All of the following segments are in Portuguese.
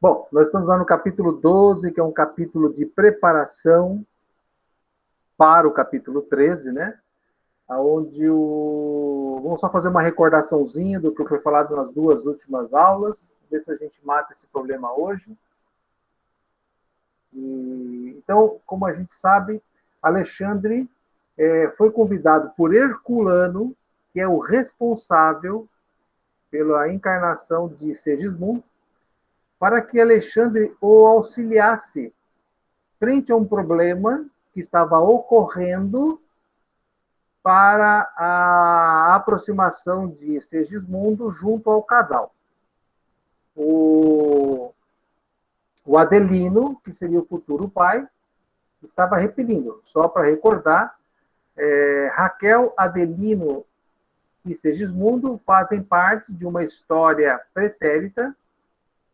Bom, nós estamos lá no capítulo 12, que é um capítulo de preparação para o capítulo 13, né? Onde o... Vamos só fazer uma recordaçãozinha do que foi falado nas duas últimas aulas, ver se a gente mata esse problema hoje. Então, como a gente sabe, Alexandre foi convidado por Herculano, que é o responsável pela encarnação de Segismundo, para que Alexandre o auxiliasse frente a um problema que estava ocorrendo para a aproximação de Segismundo junto ao casal. O, o Adelino, que seria o futuro pai, estava repelindo. Só para recordar, Raquel, Adelino e Segismundo fazem parte de uma história pretérita,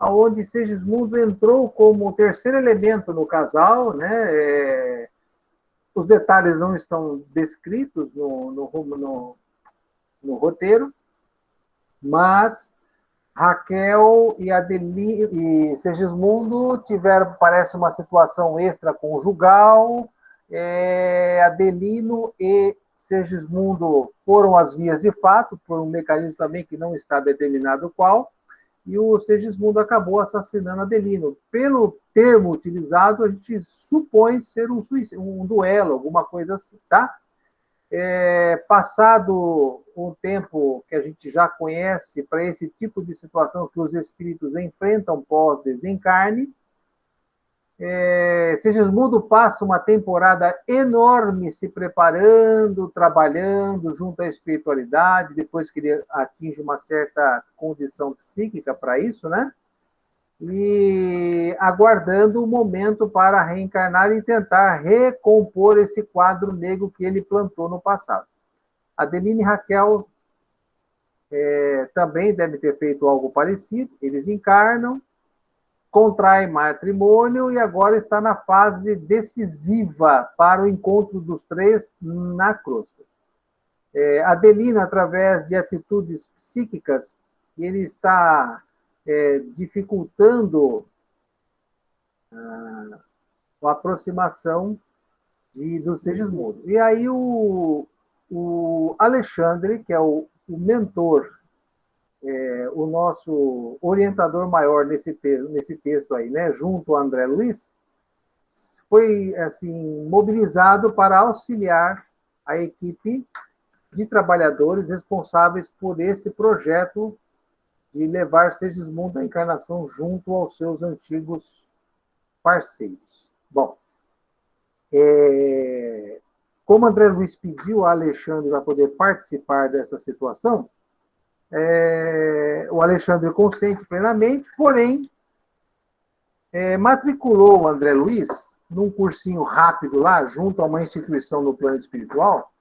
onde Segismundo entrou como terceiro elemento no casal, né? Os detalhes não estão descritos no roteiro, mas Raquel e Segismundo tiveram, parece, uma situação extraconjugal. Adelino e Segismundo foram às vias de fato, por um mecanismo também que não está determinado qual, e o Segismundo acabou assassinando Adelino. Pelo termo utilizado, a gente supõe ser um duelo, alguma coisa assim, tá? Passado um tempo que a gente já conhece para esse tipo de situação que os espíritos enfrentam pós-desencarne, Segismundo passa uma temporada enorme se preparando, trabalhando junto à espiritualidade, depois que ele atinge uma certa condição psíquica para isso, né? E aguardando o momento para reencarnar e tentar recompor esse quadro negro que ele plantou no passado. Adeline e Raquel também devem ter feito algo parecido. Eles encarnam, contraem matrimônio e agora está na fase decisiva para o encontro dos três na crosta. Adelino, através de atitudes psíquicas, ele está dificultando a aproximação do Segismundo. E aí o Alexandre, que é o mentor, o nosso orientador maior nesse texto aí, né, junto ao André Luiz, foi assim mobilizado para auxiliar a equipe de trabalhadores responsáveis por esse projeto de levar Segismundo à encarnação junto aos seus antigos parceiros. Bom, como André Luiz pediu a Alexandre para poder participar dessa situação, o Alexandre consente plenamente, porém, matriculou o André Luiz num cursinho rápido lá, junto a uma instituição no plano espiritual,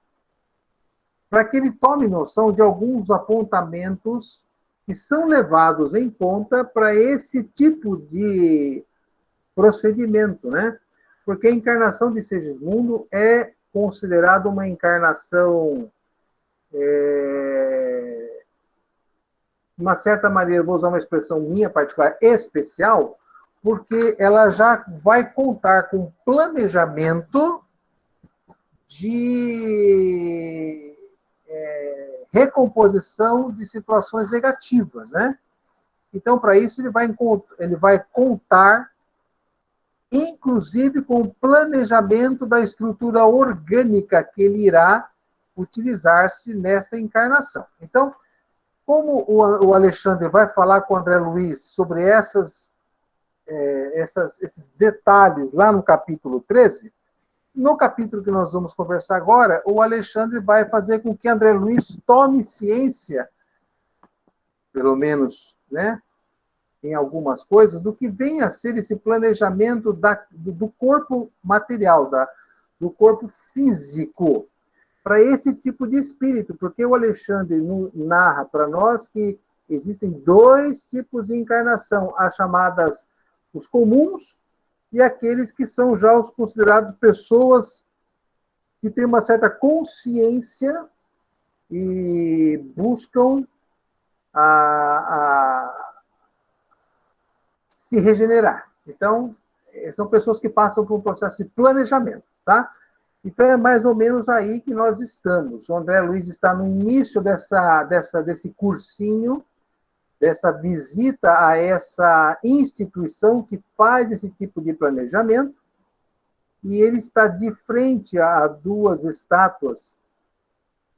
para que ele tome noção de alguns apontamentos que são levados em conta para esse tipo de procedimento, né? Porque a encarnação de Segismundo é considerada uma encarnação, de uma certa maneira, vou usar uma expressão minha particular, especial, porque ela já vai contar com planejamento de recomposição de situações negativas, né? Então, para isso, ele vai contar, inclusive, com o planejamento da estrutura orgânica que ele irá utilizar-se nesta encarnação. Então, como o Alexandre vai falar com o André Luiz sobre esses detalhes lá no capítulo 13, no capítulo que nós vamos conversar agora, o Alexandre vai fazer com que André Luiz tome ciência, pelo menos, né, em algumas coisas, do que vem a ser esse planejamento do corpo material, do corpo físico, para esse tipo de espírito, porque o Alexandre narra para nós que existem dois tipos de encarnação, as chamadas os comuns e aqueles que são já os considerados pessoas que têm uma certa consciência e buscam se se regenerar. Então, são pessoas que passam por um processo de planejamento, tá? Então, é mais ou menos aí que nós estamos. O André Luiz está no início desse cursinho, dessa visita a essa instituição que faz esse tipo de planejamento, e ele está de frente a duas estátuas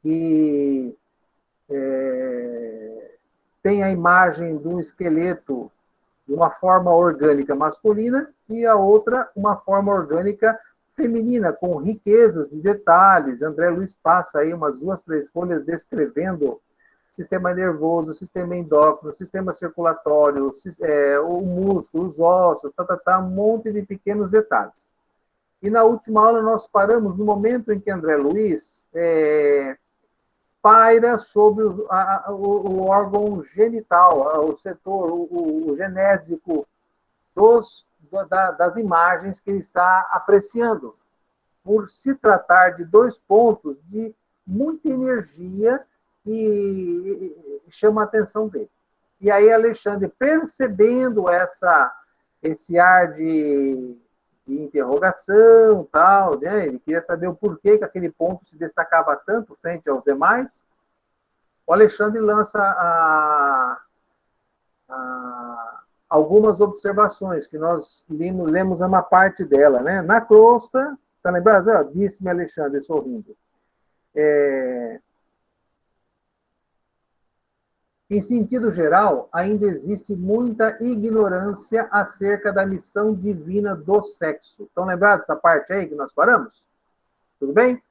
que tem a imagem de um esqueleto de uma forma orgânica masculina e a outra uma forma orgânica feminina, com riquezas de detalhes. André Luiz passa aí umas 2, 3 folhas descrevendo sistema nervoso, sistema endócrino, sistema circulatório, o músculo, os ossos, um monte de pequenos detalhes. E na última aula nós paramos no momento em que André Luiz paira sobre o órgão genital, o setor, o genésico das imagens que ele está apreciando, por se tratar de 2 pontos de muita energia que chama a atenção dele. E aí Alexandre, percebendo esse ar de interrogação, tal, né? Ele queria saber o porquê que aquele ponto se destacava tanto frente aos demais. O Alexandre lança algumas observações, que nós lemos uma parte dela, né? Na crosta, está lembrado? Disse-me Alexandre, sorrindo. Em sentido geral, ainda existe muita ignorância acerca da missão divina do sexo. Estão lembrados dessa parte aí que nós paramos? Tudo bem?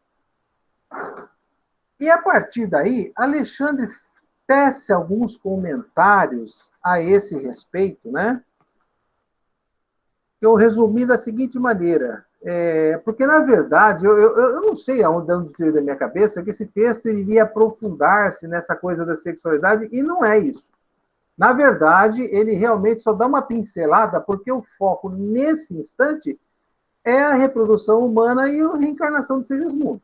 E a partir daí, Alexandre tece alguns comentários a esse respeito, né? Eu resumi da seguinte maneira, porque, na verdade, eu não sei onde tirei da minha cabeça que esse texto iria aprofundar-se nessa coisa da sexualidade, e não é isso. Na verdade, ele realmente só dá uma pincelada, porque o foco, nesse instante, é a reprodução humana e a reencarnação do Segismundo,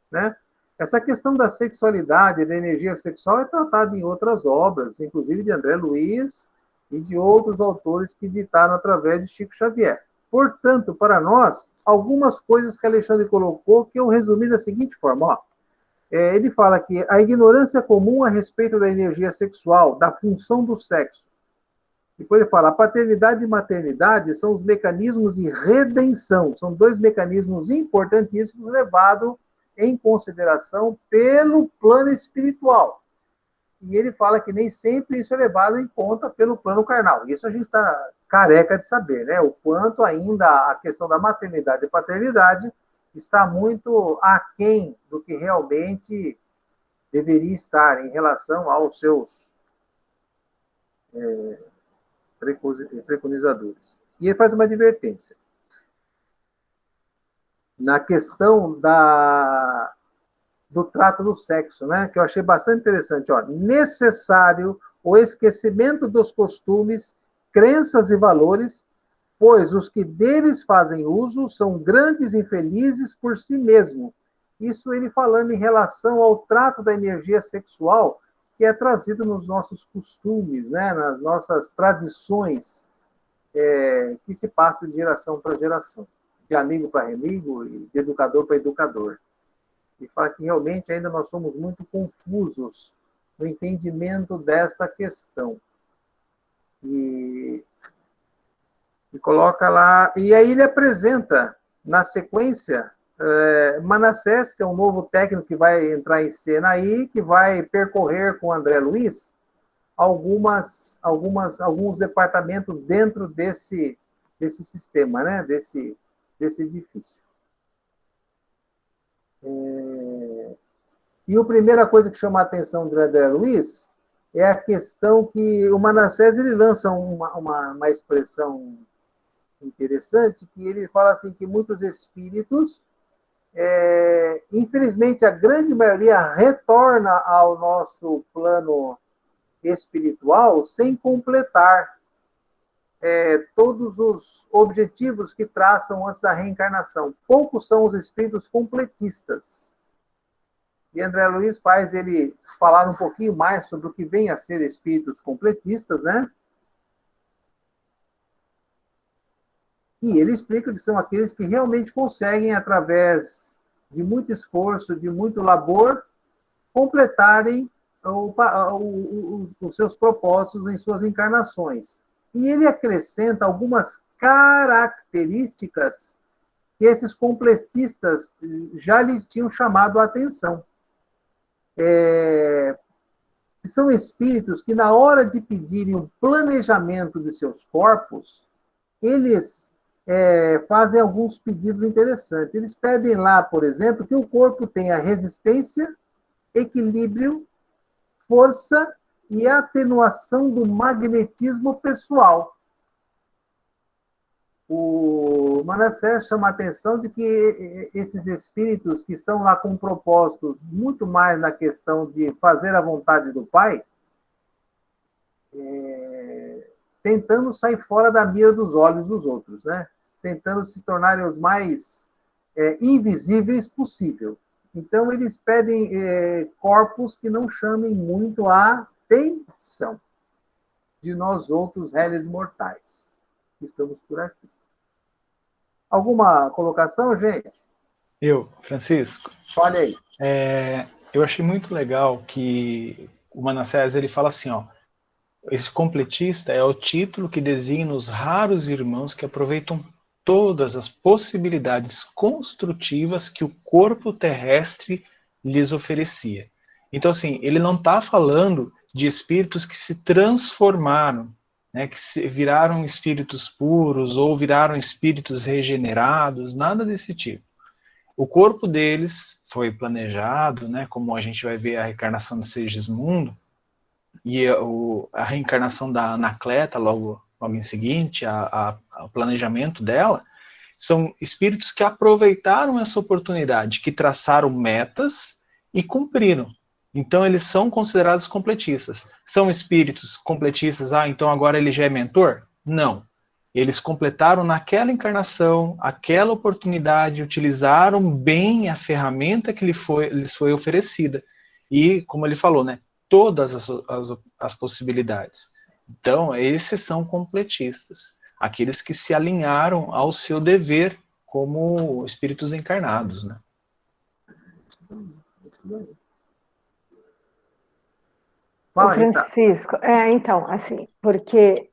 né? Essa questão da sexualidade, da energia sexual, é tratada em outras obras, inclusive de André Luiz e de outros autores que ditaram através de Chico Xavier. Portanto, para nós, algumas coisas que Alexandre colocou, que eu resumi da seguinte forma, ó. Ele fala que a ignorância comum a respeito da energia sexual, da função do sexo. Depois ele fala, a paternidade e maternidade são os mecanismos de redenção, são 2 mecanismos importantíssimos levados em consideração pelo plano espiritual. E ele fala que nem sempre isso é levado em conta pelo plano carnal. Isso a gente está careca de saber, né? O quanto ainda a questão da maternidade e paternidade está muito aquém do que realmente deveria estar em relação aos seus preconizadores. E ele faz uma advertência. Na questão do trato do sexo, né? Que eu achei bastante interessante. Ó, necessário o esquecimento dos costumes, crenças e valores, pois os que deles fazem uso são grandes infelizes por si mesmo. Isso ele falando em relação ao trato da energia sexual, que é trazido nos nossos costumes, né? Nas nossas tradições, que se passa de geração para geração, de amigo para amigo e de educador para educador. E fala que realmente ainda nós somos muito confusos no entendimento desta questão. E coloca lá, e aí ele apresenta, na sequência, Manassés, que é um novo técnico que vai entrar em cena aí, que vai percorrer com André Luiz alguns departamentos dentro desse sistema, né? desse edifício. E a primeira coisa que chama a atenção do André Luiz é a questão que o Manassés ele lança uma expressão interessante, que ele fala assim que muitos espíritos, infelizmente a grande maioria retorna ao nosso plano espiritual sem completar todos os objetivos que traçam antes da reencarnação. Poucos são os espíritos completistas. E André Luiz faz ele falar um pouquinho mais sobre o que vem a ser espíritos completistas, né? E ele explica que são aqueles que realmente conseguem, através de muito esforço, de muito labor, completarem os seus propósitos em suas encarnações. E ele acrescenta algumas características que esses completistas já lhe tinham chamado a atenção. São espíritos que, na hora de pedirem um planejamento de seus corpos, eles fazem alguns pedidos interessantes. Eles pedem lá, por exemplo, que o corpo tenha resistência, equilíbrio, força e atenuação do magnetismo pessoal. O Manassés chama a atenção de que esses espíritos que estão lá com propósitos muito mais na questão de fazer a vontade do Pai, tentando sair fora da mira dos olhos dos outros, né? Tentando se tornarem os mais invisíveis possível. Então, eles pedem corpos que não chamem muito a atenção de nós outros réis mortais que estamos por aqui. Alguma colocação, gente? Francisco. Olha aí. Eu achei muito legal que o Manassés ele fala assim, ó, esse completista é o título que designa os raros irmãos que aproveitam todas as possibilidades construtivas que o corpo terrestre lhes oferecia. Então, assim, ele não está falando de espíritos que se transformaram, né, que viraram espíritos puros ou viraram espíritos regenerados, nada desse tipo. O corpo deles foi planejado, né, como a gente vai ver a reencarnação de Segismundo, e a reencarnação da Anacleta, logo em seguinte, o planejamento dela, são espíritos que aproveitaram essa oportunidade, que traçaram metas e cumpriram. Então, eles são considerados completistas. São espíritos completistas, então agora ele já é mentor? Não. Eles completaram naquela encarnação, aquela oportunidade, utilizaram bem a ferramenta que lhes foi oferecida. E, como ele falou, né, todas as possibilidades. Então, esses são completistas, aqueles que se alinharam ao seu dever como espíritos encarnados, né? Ô Francisco, então, assim, porque,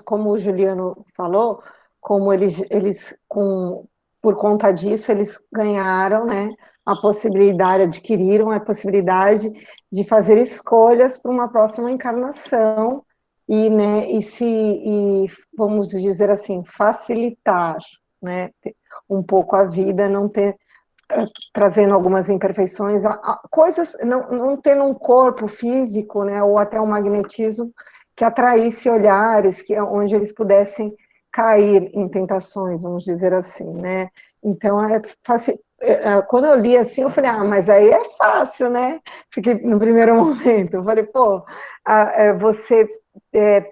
como o Juliano falou, como por conta disso, eles ganharam, né, a possibilidade, adquiriram a possibilidade de fazer escolhas para uma próxima encarnação e, né, vamos dizer assim, facilitar, né, um pouco a vida, não ter trazendo algumas imperfeições, coisas, não tendo um corpo físico, né, ou até um magnetismo que atraísse olhares, onde eles pudessem cair em tentações, vamos dizer assim, né? Então, quando eu li assim, eu falei, mas aí é fácil, né? Fiquei no primeiro momento, eu falei, pô, você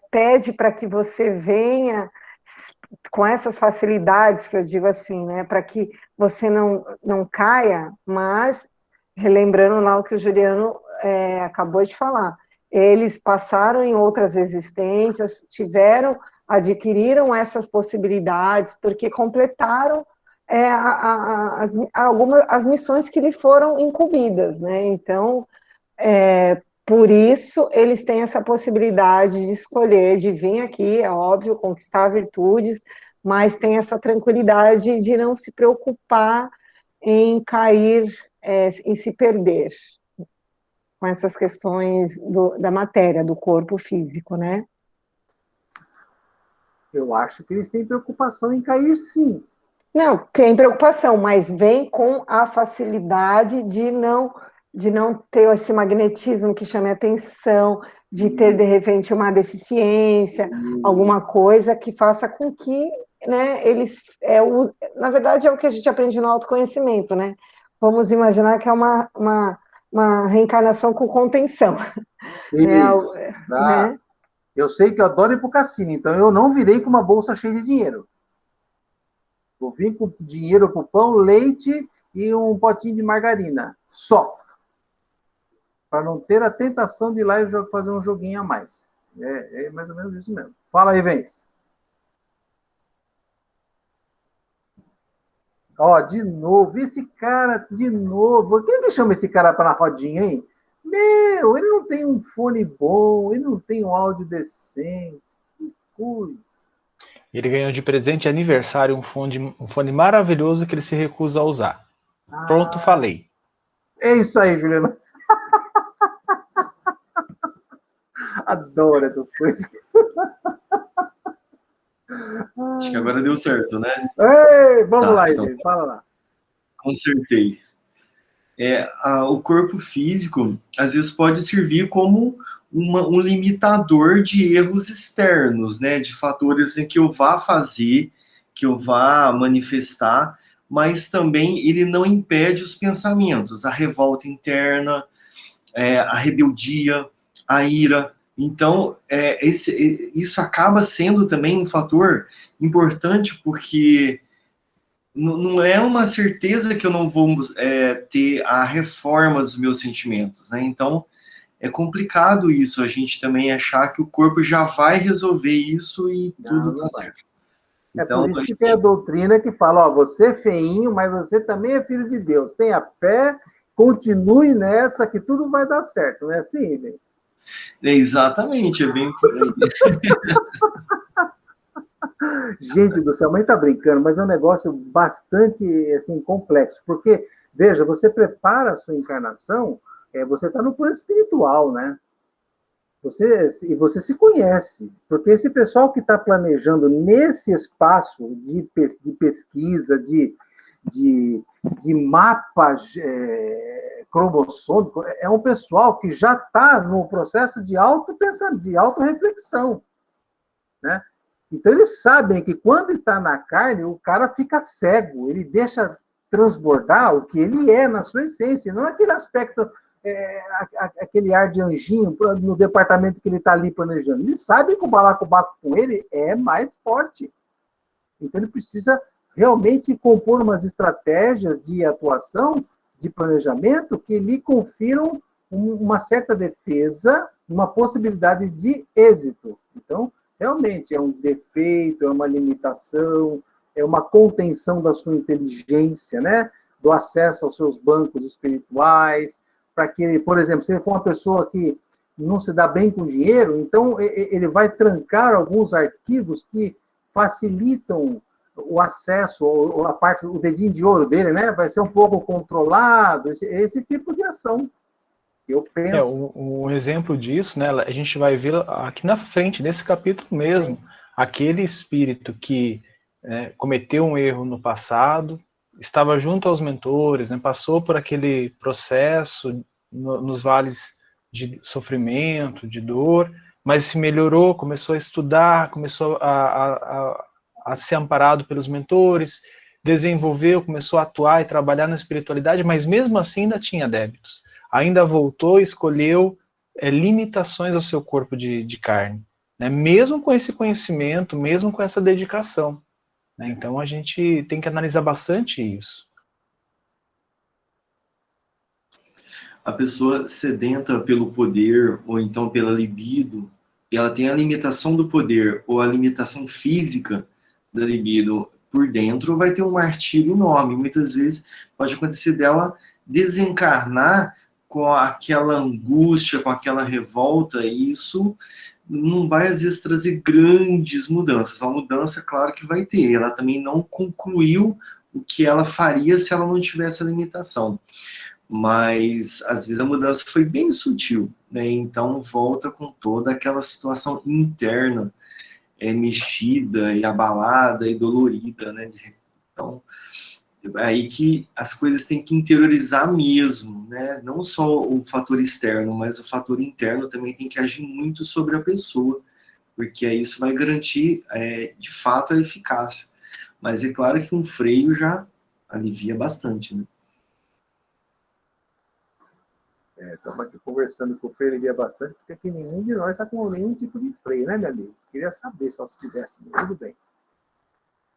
pede para que você venha com essas facilidades que eu digo assim, né, para que você não caia, mas relembrando lá o que o Juliano acabou de falar, eles passaram em outras existências, adquiriram essas possibilidades, porque completaram as missões que lhe foram incumbidas, né, então, por isso, eles têm essa possibilidade de escolher, de vir aqui, é óbvio, conquistar virtudes, mas tem essa tranquilidade de não se preocupar em cair, em se perder com essas questões da matéria, do corpo físico, né? Eu acho que eles têm preocupação em cair, sim. Não, tem preocupação, mas vem com a facilidade de não ter esse magnetismo que chame a atenção, de ter, de repente, uma deficiência, alguma coisa que faça com que, né, eles... na verdade, é o que a gente aprende no autoconhecimento, né? Vamos imaginar que é uma reencarnação com contenção. Isso. Né? Eu sei que eu adoro ir para o cassino, então eu não virei com uma bolsa cheia de dinheiro. Eu vim com dinheiro com pão, leite e um potinho de margarina. Só. Para não ter a tentação de ir lá e fazer um joguinho a mais. É mais ou menos isso mesmo. Fala aí, Vence. Ó, de novo, esse cara, de novo. Quem que chama esse cara para na rodinha, hein? Meu, ele não tem um fone bom, ele não tem um áudio decente. Que coisa. Ele ganhou de presente de aniversário um fone maravilhoso que ele se recusa a usar. Pronto, falei. É isso aí, Juliano. Adoro essas coisas. Acho que agora deu certo, né? Ei, vamos Tá, lá, então, Inês, fala lá. consertei. O corpo físico, às vezes, pode servir como um limitador de erros externos, né? De fatores em que eu vá fazer, que eu vá manifestar, mas também ele não impede os pensamentos, a revolta interna, a rebeldia, a ira. Então, isso acaba sendo também um fator importante, porque não é uma certeza que eu não vou ter a reforma dos meus sentimentos, né? Então, é complicado isso, a gente também achar que o corpo já vai resolver isso e tudo tá certo. É por Então, isso que tem a doutrina que fala, ó, você é feinho, mas você também é filho de Deus. Tenha fé, continue nessa, que tudo vai dar certo. Não é assim, Inês? Exatamente, é bem por aí. Gente do céu, a mãe tá brincando, mas é um negócio bastante assim, complexo. Porque, veja, você prepara a sua encarnação, você está no plano espiritual, né? E você se conhece, porque esse pessoal que está planejando nesse espaço de pesquisa, de, de mapa cromossômico, é um pessoal que já está no processo de auto-pensamento, de auto-reflexão, né? Então eles sabem que quando está na carne, o cara fica cego, ele deixa transbordar o que ele é na sua essência, não aquele aspecto, aquele ar de anjinho no departamento que ele está ali planejando. Ele sabe que o balacobaco com ele é mais forte. Então ele precisa realmente compor umas estratégias de atuação, de planejamento, que lhe confiram uma certa defesa, uma possibilidade de êxito. Então, realmente é um defeito, é uma limitação, é uma contenção da sua inteligência, né? Do acesso aos seus bancos espirituais, para que ele, por exemplo, se ele for uma pessoa que não se dá bem com dinheiro, então ele vai trancar alguns arquivos que facilitam o acesso, a parte, o dedinho de ouro dele, né? Vai ser um pouco controlado, esse tipo de ação. Eu penso. Um exemplo disso, né, a gente vai ver aqui na frente, nesse capítulo mesmo, sim, aquele espírito que cometeu um erro no passado, estava junto aos mentores, né, passou por aquele processo nos vales de sofrimento, de dor, mas se melhorou, começou a estudar, começou a ser amparado pelos mentores, desenvolveu, começou a atuar e trabalhar na espiritualidade, mas mesmo assim ainda tinha débitos. Ainda voltou e escolheu limitações ao seu corpo de carne, né? Mesmo com esse conhecimento, mesmo com essa dedicação, né? Então a gente tem que analisar bastante isso. A pessoa sedenta pelo poder, ou então pela libido, e ela tem a limitação do poder, ou a limitação física da libido por dentro, vai ter um martírio enorme. Muitas vezes pode acontecer dela desencarnar com aquela angústia, com aquela revolta, e isso não vai, às vezes, trazer grandes mudanças. Uma mudança, claro que vai ter. Ela também não concluiu o que ela faria se ela não tivesse a limitação. Mas, às vezes, a mudança foi bem sutil, né? Então, volta com toda aquela situação interna, mexida e abalada e dolorida, né? Então, é aí que as coisas têm que interiorizar mesmo, né? Não só o fator externo, mas o fator interno também tem que agir muito sobre a pessoa, porque aí isso vai garantir, de fato, a eficácia. Mas é claro que um freio já alivia bastante, né? Estamos aqui conversando com o freio ali bastante, porque aqui nenhum de nós está com nenhum tipo de freio, né, meu amigo? Queria saber só se tivesse. Tudo bem.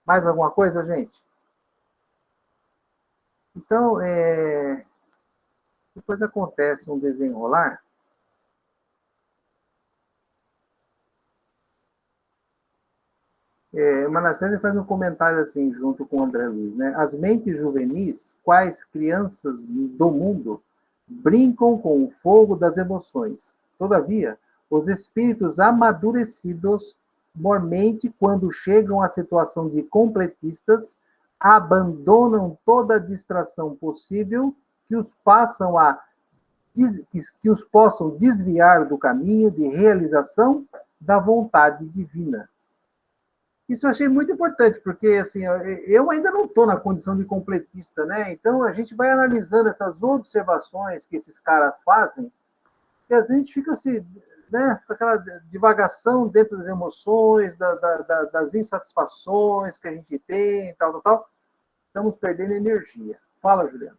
Mais alguma coisa, gente? Então, depois acontece um desenrolar. Manassés faz um comentário assim, junto com o André Luiz, né? As mentes juvenis, quais crianças do mundo, brincam com o fogo das emoções. Todavia, os espíritos amadurecidos, mormente, quando chegam à situação de completistas, abandonam toda a distração possível que os possam desviar do caminho de realização da vontade divina. Isso eu achei muito importante, porque assim, eu ainda não estou na condição de completista, né? Então a gente vai analisando essas observações que esses caras fazem, e a gente fica assim, né, com aquela divagação dentro das emoções, das insatisfações que a gente tem, tal. Estamos perdendo energia. Fala, Juliano.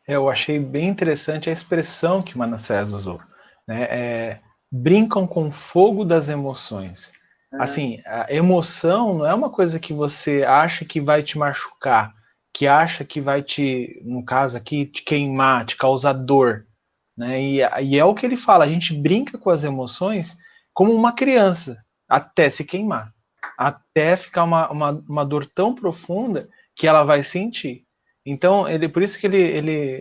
Eu achei bem interessante a expressão que Manassés usou, né? Brincam com o fogo das emoções. Assim, a emoção não é uma coisa que você acha que vai te machucar, que acha que vai te, no caso aqui, te queimar, te causar dor, né? E é o que ele fala, a gente brinca com as emoções como uma criança, até se queimar, até ficar uma dor tão profunda que ela vai sentir. Então, por isso que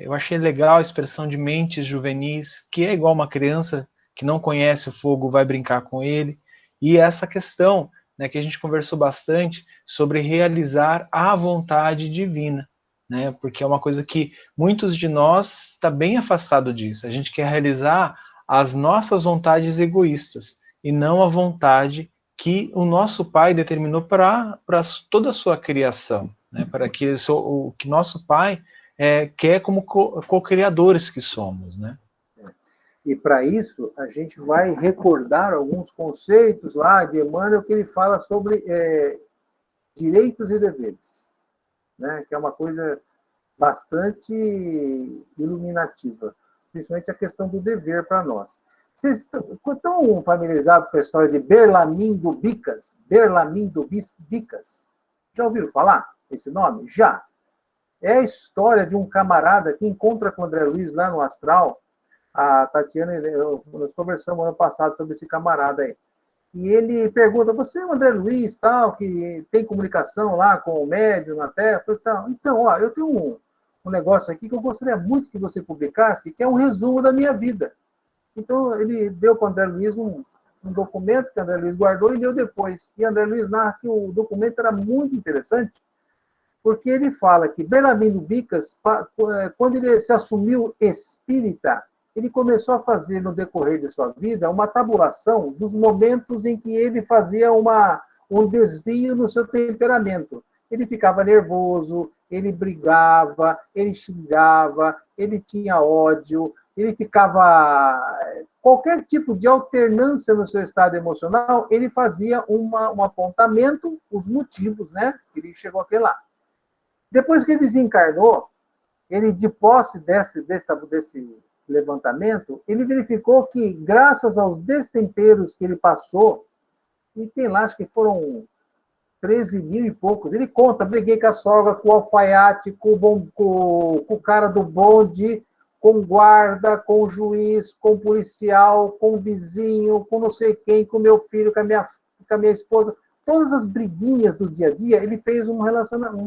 eu achei legal a expressão de mentes juvenis, que é igual uma criança que não conhece o fogo, vai brincar com ele. E essa questão, né, que a gente conversou bastante sobre realizar a vontade divina, né, porque é uma coisa que muitos de nós está bem afastado disso. A gente quer realizar as nossas vontades egoístas e não a vontade que o nosso Pai determinou para toda a sua criação, né, para que o que nosso Pai quer como co-criadores que somos, né? E para isso, a gente vai recordar alguns conceitos lá de Emmanuel que ele fala sobre direitos e deveres, né? Que é uma coisa bastante iluminativa, principalmente a questão do dever para nós. Vocês estão familiarizados com a história de Berlamin do Bicas? Berlamin do Bicas? Já ouviram falar esse nome? Já. É a história de um camarada que encontra com o André Luiz lá no Astral. A Tatiana, nós conversamos ano passado sobre esse camarada aí. E ele pergunta, você é o André Luiz, tal, que tem comunicação lá com o médium na Terra? Então, ó, eu tenho um negócio aqui que eu gostaria muito que você publicasse, que é um resumo da minha vida. Então, ele deu para o André Luiz um documento que o André Luiz guardou e deu depois. E o André Luiz narra que o documento era muito interessante, porque ele fala que Bernardino Bicas, quando ele se assumiu espírita, ele começou a fazer, no decorrer de sua vida, uma tabulação dos momentos em que ele fazia um desvio no seu temperamento. Ele ficava nervoso, ele brigava, ele xingava, ele tinha ódio, ele ficava... Qualquer tipo de alternância no seu estado emocional, ele fazia um apontamento, os motivos, né? Que ele chegou até lá. Depois que ele desencarnou, ele, de posse desse levantamento, ele verificou que, graças aos destemperos que ele passou, e tem lá, acho que foram 13 mil e poucos, ele conta, briguei com a sogra, com o alfaiate, com o cara do bonde, com o guarda, com o juiz, com o policial, com o vizinho, com não sei quem, com o meu filho, com a minha esposa. Todas as briguinhas do dia a dia, ele fez uma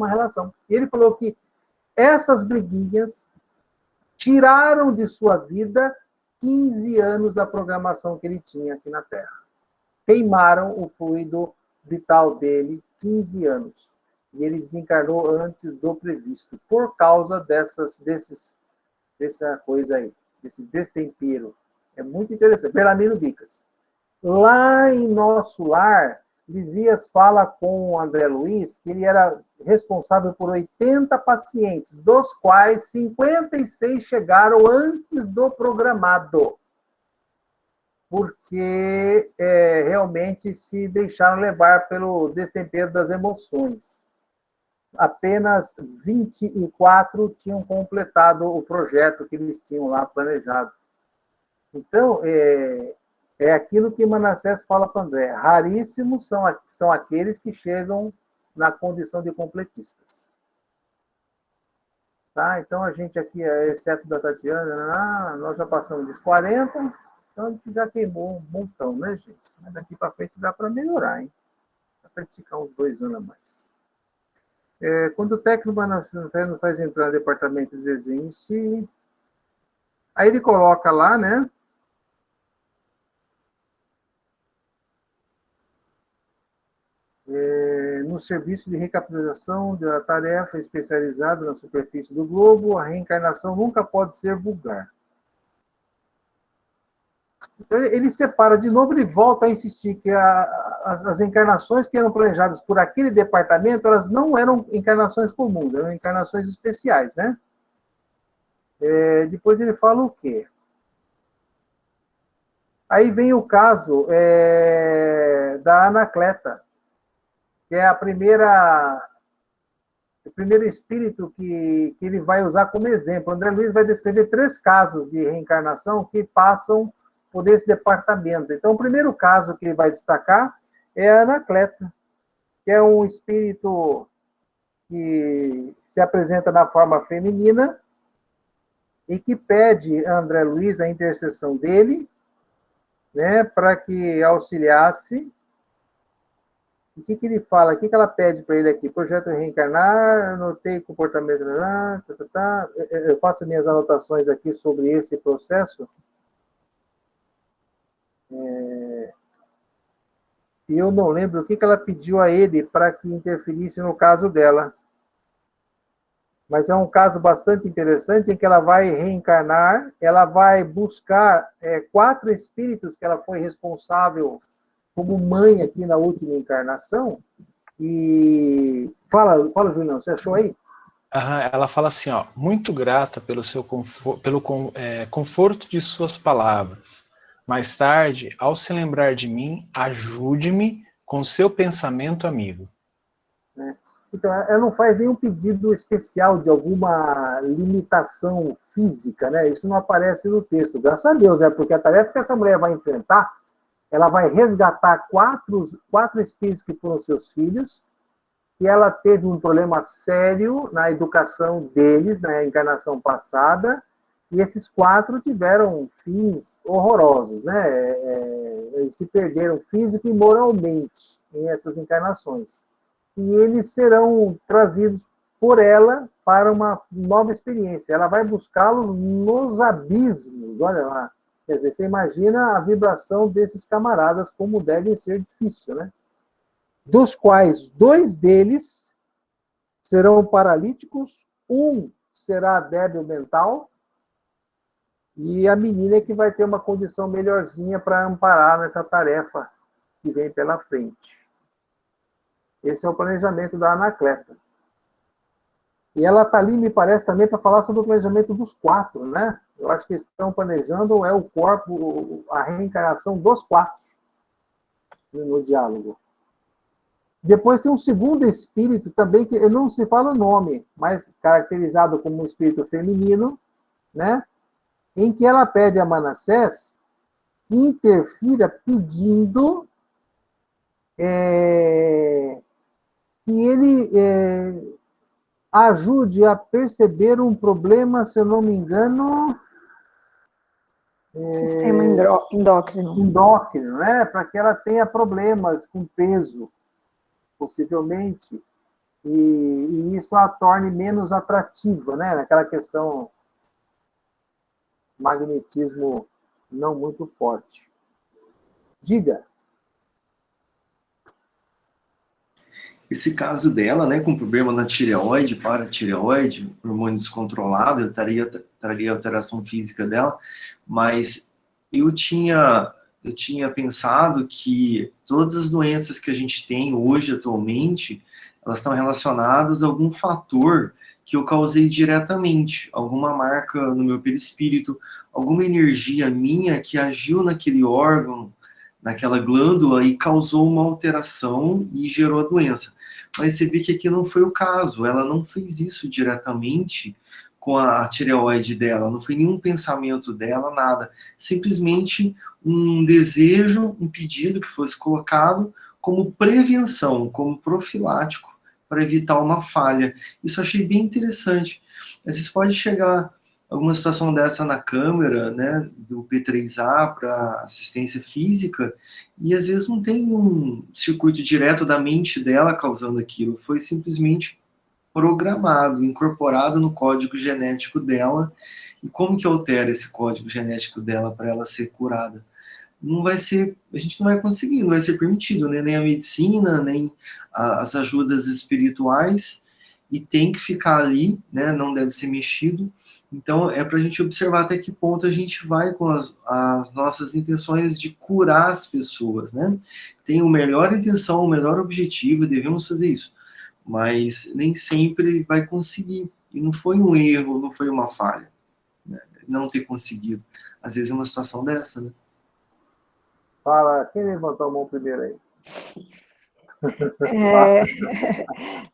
relação. E ele falou que essas briguinhas tiraram de sua vida 15 anos da programação que ele tinha aqui na Terra. Queimaram o fluido vital dele 15 anos. E ele desencarnou antes do previsto, por causa dessa coisa aí, desse destempero. É muito interessante. Berlamino Bicas. Lá em Nosso Lar, Lisias fala com o André Luiz que ele era responsável por 80 pacientes, dos quais 56 chegaram antes do programado, porque realmente se deixaram levar pelo destempero das emoções. Apenas 24 tinham completado o projeto que eles tinham lá planejado. Então, é aquilo que Manassés fala para André. Raríssimos são aqueles que chegam na condição de completistas. Tá? Então, a gente aqui, exceto da Tatiana, nós já passamos dos 40, então a gente já queimou um montão, né, gente? Mas daqui para frente dá para melhorar, hein? para esticar uns 2 anos a mais. Quando o técnico nos faz entrar no departamento de desenho em si, aí ele coloca lá, né? No serviço de recapitalização da tarefa especializada na superfície do globo, a reencarnação nunca pode ser vulgar. Então, ele separa de novo e volta a insistir que as encarnações que eram planejadas por aquele departamento, elas não eram encarnações comuns, eram encarnações especiais, né? Depois ele fala o quê? Aí vem o caso da Anacleta, que é o primeiro espírito que ele vai usar como exemplo. André Luiz vai descrever 3 casos de reencarnação que passam por esse departamento. Então, o primeiro caso que ele vai destacar é a Anacleta, que é um espírito que se apresenta na forma feminina e que pede a André Luiz a intercessão dele, né, para que auxiliasse. O que ele fala? O que ela pede para ele aqui? Projeto reencarnar, anotei comportamento... Eu faço minhas anotações aqui sobre esse processo. E eu não lembro o que ela pediu a ele para que interferisse no caso dela. Mas é um caso bastante interessante em que ela vai reencarnar, ela vai buscar 4 espíritos que ela foi responsável como mãe aqui na última encarnação. E fala, Julião, você achou aí? Ela fala assim, ó, muito grata pelo seu conforto de suas palavras. Mais tarde, ao se lembrar de mim, ajude-me com seu pensamento amigo. Então, ela não faz nenhum pedido especial de alguma limitação física, né? Isso não aparece no texto, graças a Deus, porque a tarefa que essa mulher vai enfrentar, ela vai resgatar 4 espíritos que foram seus filhos, que ela teve um problema sério na educação deles, na encarnação passada, e esses 4 tiveram fins horrorosos, né? Eles se perderam física e moralmente em essas encarnações. E eles serão trazidos por ela para uma nova experiência. Ela vai buscá-los nos abismos, olha lá. Quer dizer, você imagina a vibração desses camaradas, como deve ser difícil, né? Dos quais 2 deles serão paralíticos, 1 será débil mental, e a menina é que vai ter uma condição melhorzinha para amparar nessa tarefa que vem pela frente. Esse é o planejamento da Anacleta. E ela está ali, me parece, também para falar sobre o planejamento dos 4, né? Eu acho que eles estão planejando o corpo, a reencarnação dos 4 no diálogo. Depois tem um segundo espírito também, que não se fala o nome, mas caracterizado como um espírito feminino, né? Em que ela pede a Manassés que interfira pedindo que ele ajude a perceber um problema, se eu não me engano... Sistema endócrino. Endócrino, né? Para que ela tenha problemas com peso, possivelmente, e isso a torne menos atrativa, né? Naquela questão magnetismo não muito forte. Diga. Esse caso dela, né, com problema na tireoide, paratireoide, hormônio descontrolado, traria alteração física dela, mas eu tinha pensado que todas as doenças que a gente tem hoje, atualmente, elas estão relacionadas a algum fator que eu causei diretamente, alguma marca no meu perispírito, alguma energia minha que agiu naquele órgão, naquela glândula e causou uma alteração e gerou a doença. Mas você vê que aqui não foi o caso, ela não fez isso diretamente com a tireoide dela, não foi nenhum pensamento dela, nada. Simplesmente um desejo, um pedido que fosse colocado como prevenção, como profilático, para evitar uma falha. Isso eu achei bem interessante. Às vezes pode chegar alguma situação dessa na câmera, né, do P3A para assistência física, e às vezes não tem um circuito direto da mente dela causando aquilo, foi simplesmente programado, incorporado no código genético dela. E como que altera esse código genético dela para ela ser curada? Não vai ser, a gente não vai conseguir, não vai ser permitido, né? Nem a medicina, nem as ajudas espirituais, e tem que ficar ali, né? Não deve ser mexido. Então, é para a gente observar até que ponto a gente vai com as nossas intenções de curar as pessoas, né? Tem a melhor intenção, o melhor objetivo, devemos fazer isso, mas nem sempre vai conseguir. E não foi um erro, não foi uma falha, né? Não ter conseguido. Às vezes é uma situação dessa, né? Fala, quem levantou a mão primeiro aí?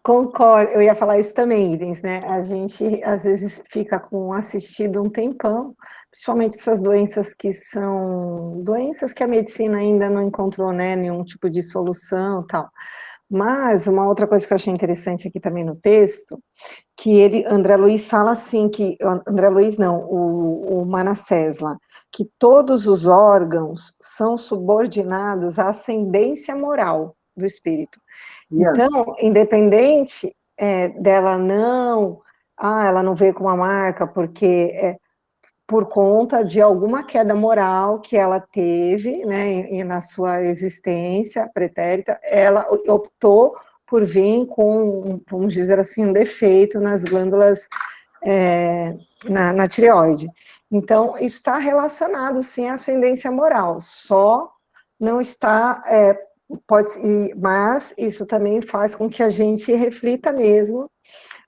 Concordo, eu ia falar isso também, Ivens, né? A gente às vezes fica com assistido um tempão, principalmente essas doenças que são doenças que a medicina ainda não encontrou, né, nenhum tipo de solução, tal. Mas uma outra coisa que eu achei interessante aqui também no texto, que André Luiz fala assim, André Luiz não, o Manassés lá, que todos os órgãos são subordinados à ascendência moral do espírito. Então, independente dela ela não veio com uma marca porque por conta de alguma queda moral que ela teve, né, na sua existência pretérita, ela optou por vir com, vamos dizer assim, um defeito nas glândulas, na tireoide. Então, isso está relacionado, sim, à ascendência moral, só não está, mas isso também faz com que a gente reflita mesmo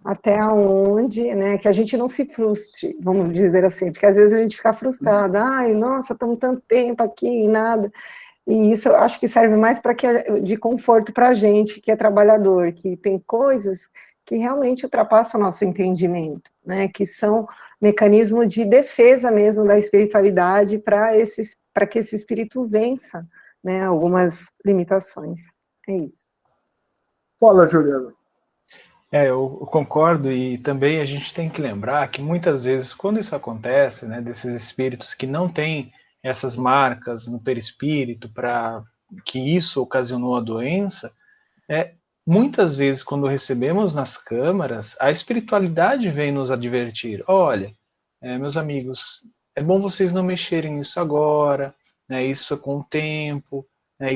até onde, né, que a gente não se frustre, vamos dizer assim, porque às vezes a gente fica frustrado, ai, nossa, estamos tanto tempo aqui e nada, e isso eu acho que serve mais de conforto para a gente, que é trabalhador, que tem coisas que realmente ultrapassam o nosso entendimento, né, que são mecanismos de defesa mesmo da espiritualidade para que esse espírito vença, né, algumas limitações, é isso. Fala, Juliano. Eu concordo, e também a gente tem que lembrar que muitas vezes, quando isso acontece, né, desses espíritos que não têm essas marcas no perispírito para que isso ocasionou a doença, muitas vezes quando recebemos nas câmaras, a espiritualidade vem nos advertir, olha, meus amigos, é bom vocês não mexerem nisso agora, né, isso é com o tempo, né,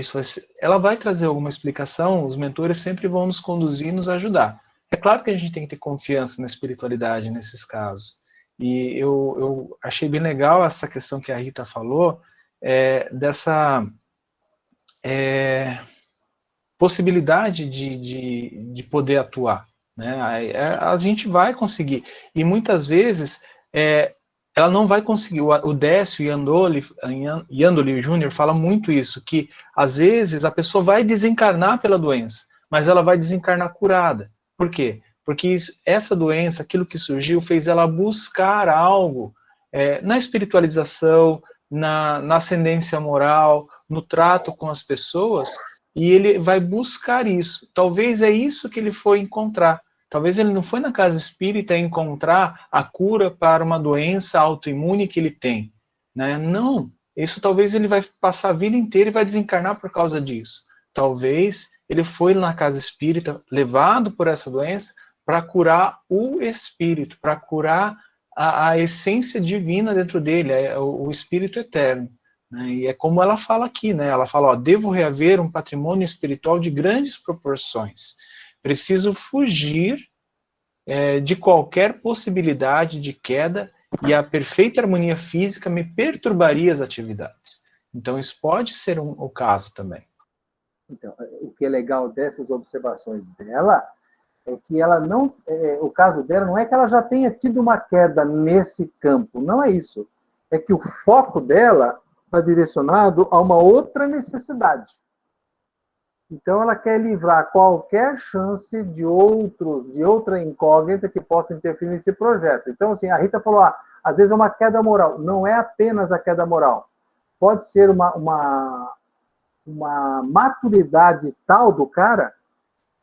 ela vai trazer alguma explicação, os mentores sempre vão nos conduzir e nos ajudar. É claro que a gente tem que ter confiança na espiritualidade nesses casos. E eu achei bem legal essa questão que a Rita falou, dessa possibilidade de poder atuar. Né? A gente vai conseguir. E muitas vezes ela não vai conseguir. O Décio Iandoli Júnior fala muito isso, que às vezes a pessoa vai desencarnar pela doença, mas ela vai desencarnar curada. Por quê? Porque essa doença, aquilo que surgiu, fez ela buscar algo na espiritualização, na ascendência moral, no trato com as pessoas, e ele vai buscar isso. Talvez é isso que ele foi encontrar. Talvez ele não foi na casa espírita encontrar a cura para uma doença autoimune que ele tem. Né? Não, isso talvez ele vai passar a vida inteira e vai desencarnar por causa disso. Talvez ele foi na casa espírita, levado por essa doença, para curar o espírito, para curar a essência divina dentro dele, o espírito eterno. Né? E é como ela fala aqui, né? Ela fala, devo reaver um patrimônio espiritual de grandes proporções. Preciso fugir de qualquer possibilidade de queda, e a perfeita harmonia física me perturbaria as atividades. Então isso pode ser o caso também. Então, o que é legal dessas observações dela é que ela não, o caso dela não é que ela já tenha tido uma queda nesse campo, não é isso. É que o foco dela está direcionado a uma outra necessidade. Então ela quer livrar qualquer chance de outra incógnita que possa interferir nesse projeto. Então, assim, a Rita falou, às vezes é uma queda moral. Não é apenas a queda moral. Pode ser uma maturidade tal do cara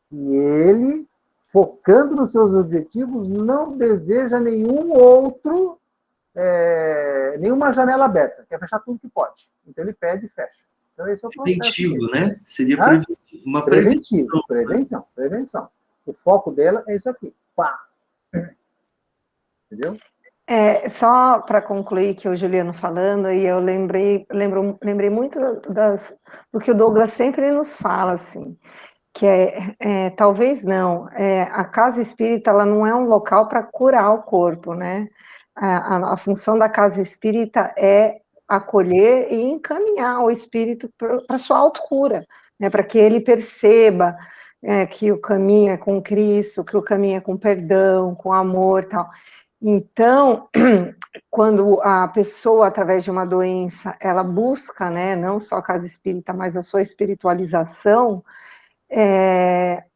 que ele, focando nos seus objetivos, não deseja nenhum outro nenhuma janela aberta, quer fechar tudo que pode. Então ele pede e fecha. Então esse é o processo. Preventivo, né? Seria uma prevenção. O foco dela é isso aqui. Pá. Entendeu? Só para concluir que o Juliano falando, e eu lembrei muito do que o Douglas sempre nos fala, assim, que talvez não, a casa espírita ela não é um local para curar o corpo, né? A função da casa espírita é acolher e encaminhar o espírito para a sua autocura, né? Para que ele perceba que o caminho é com Cristo, que o caminho é com perdão, com amor, tal. Então, quando a pessoa, através de uma doença, ela busca, né, não só a casa espírita, mas a sua espiritualização,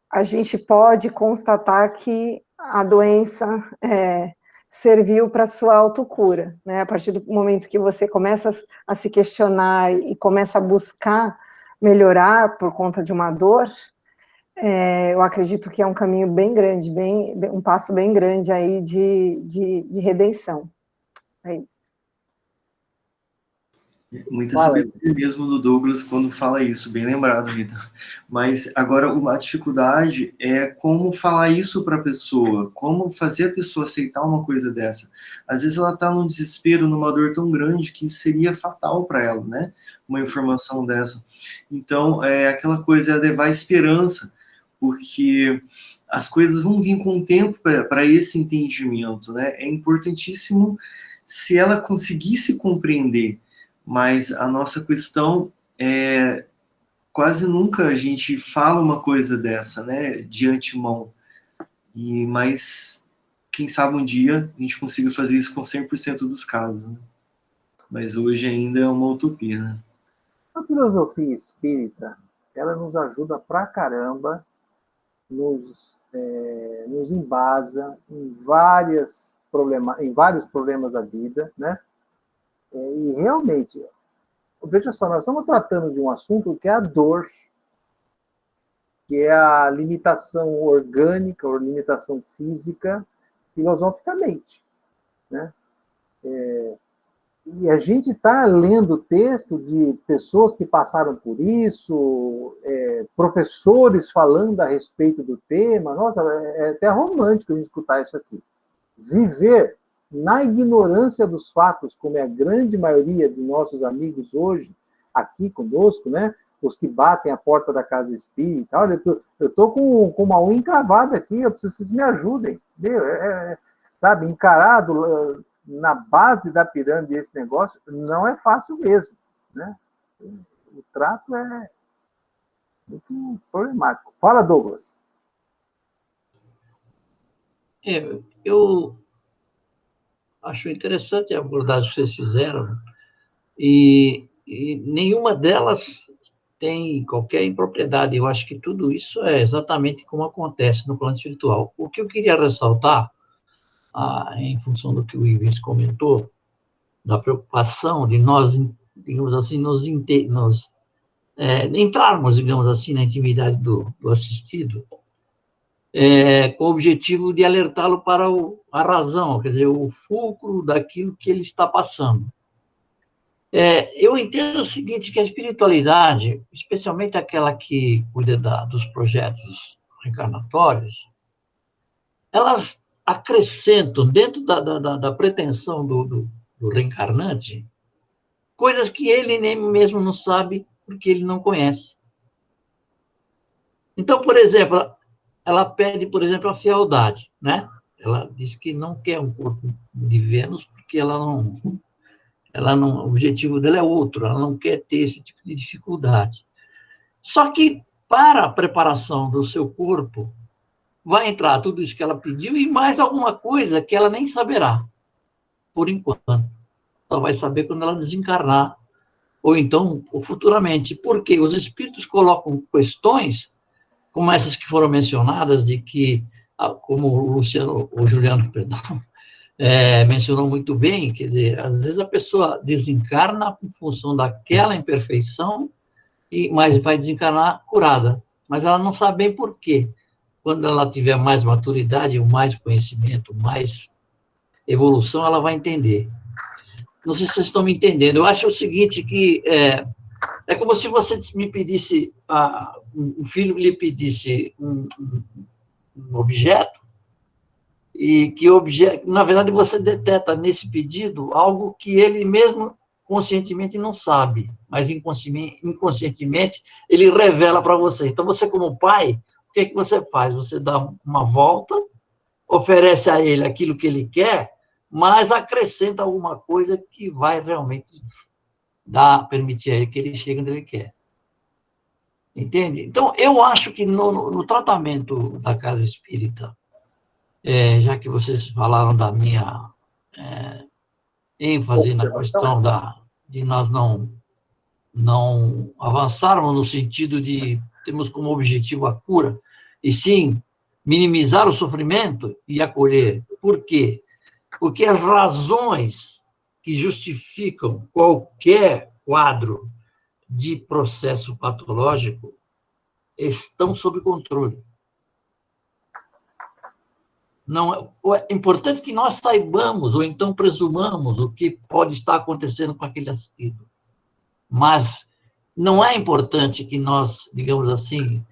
a gente pode constatar que a doença serviu para a sua autocura, né? A partir do momento que você começa a se questionar e começa a buscar melhorar por conta de uma dor, eu acredito que é um caminho bem grande, um passo bem grande aí de redenção. É isso. Muita sabedoria mesmo do Douglas quando fala isso, bem lembrado, Rita. Mas agora uma dificuldade é como falar isso para a pessoa, como fazer a pessoa aceitar uma coisa dessa. Às vezes ela está num desespero, numa dor tão grande que seria fatal para ela, né? Uma informação dessa. Então, aquela coisa é levar esperança, porque as coisas vão vir com o tempo para esse entendimento, né? É importantíssimo se ela conseguisse compreender. Mas a nossa questão quase nunca a gente fala uma coisa dessa, né, de antemão. Mas quem sabe um dia a gente consiga fazer isso com 100% dos casos, né? Mas hoje ainda é uma utopia, né? A filosofia espírita, ela nos ajuda pra caramba, nos embasa em vários problemas da vida, né? E realmente, veja só, nós estamos tratando de um assunto que é a dor, que é a limitação orgânica ou limitação física, filosoficamente, né? E a gente está lendo texto de pessoas que passaram por isso, professores falando a respeito do tema. Nossa, é até romântico a gente escutar isso aqui. Viver na ignorância dos fatos, como é a grande maioria de nossos amigos hoje, aqui conosco, né? Os que batem a porta da casa espírita. Olha, eu estou com uma unha encravada aqui, eu preciso que vocês me ajudem. Sabe, encarado na base da pirâmide esse negócio, não é fácil mesmo, né? O trato é muito problemático. Fala, Douglas. Eu acho interessante a abordagem que vocês fizeram, e nenhuma delas tem qualquer impropriedade. Eu acho que tudo isso é exatamente como acontece no plano espiritual. O que eu queria ressaltar, em função do que o Ives comentou, da preocupação de nós, digamos assim, entrarmos, digamos assim, na intimidade do assistido, com o objetivo de alertá-lo para a razão, quer dizer, o fulcro daquilo que ele está passando. Eu entendo o seguinte, que a espiritualidade, especialmente aquela que cuida dos projetos reencarnatórios, elas acrescentam, dentro da pretensão do reencarnante, coisas que ele nem mesmo não sabe, porque ele não conhece. Então, por exemplo, ela pede, por exemplo, a fealdade, né? Ela diz que não quer um corpo de Vênus, porque o objetivo dela é outro, ela não quer ter esse tipo de dificuldade. Só que, para a preparação do seu corpo, vai entrar tudo isso que ela pediu e mais alguma coisa que ela nem saberá, por enquanto. Ela vai saber quando ela desencarnar, ou então, ou futuramente. Porque os espíritos colocam questões, como essas que foram mencionadas, de que, como o Juliano, mencionou muito bem, quer dizer, às vezes a pessoa desencarna em função daquela imperfeição, mas vai desencarnar curada. Mas ela não sabe bem por quê. Quando ela tiver mais maturidade, mais conhecimento, mais evolução, ela vai entender. não sei se vocês estão me entendendo. Eu acho o seguinte, que é como se você me pedisse, um filho lhe pedisse um objeto, e que objeto, na verdade, você detecta nesse pedido algo que ele mesmo conscientemente não sabe, mas inconscientemente ele revela para você. Então, você como pai, o que você faz? Você dá uma volta, oferece a ele aquilo que ele quer, mas acrescenta alguma coisa que vai realmente permitir a ele que ele chegue onde ele quer. Entende? Então, eu acho que no tratamento da casa espírita, já que vocês falaram da minha ênfase na questão de nós não avançarmos no sentido de termos como objetivo a cura, e sim minimizar o sofrimento e acolher. Por quê? Porque as razões que justificam qualquer quadro de processo patológico estão sob controle. Não, é importante que nós saibamos, ou então presumamos, o que pode estar acontecendo com aquele assistido. Mas não é importante que nós, digamos assim,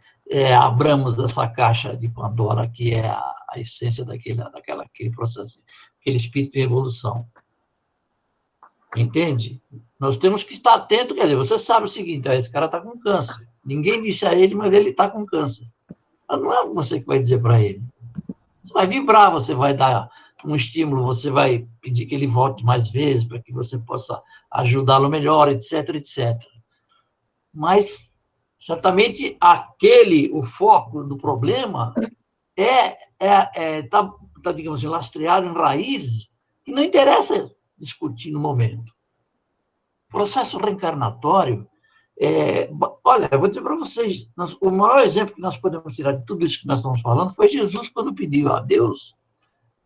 abramos essa caixa de Pandora, que é a essência daquele processo, aquele espírito em evolução. Entende? Nós temos que estar atento, quer dizer, você sabe o seguinte, esse cara está com câncer. Ninguém disse a ele, mas ele está com câncer. Mas não é você que vai dizer para ele. Você vai vibrar, você vai dar um estímulo, você vai pedir que ele volte mais vezes para que você possa ajudá-lo melhor, etc, etc. Mas, certamente, o foco do problema tá, digamos assim, lastreado em raízes que não interessa discutir no momento. O processo reencarnatório, olha, eu vou dizer para vocês, o maior exemplo que nós podemos tirar de tudo isso que nós estamos falando foi Jesus quando pediu a Deus,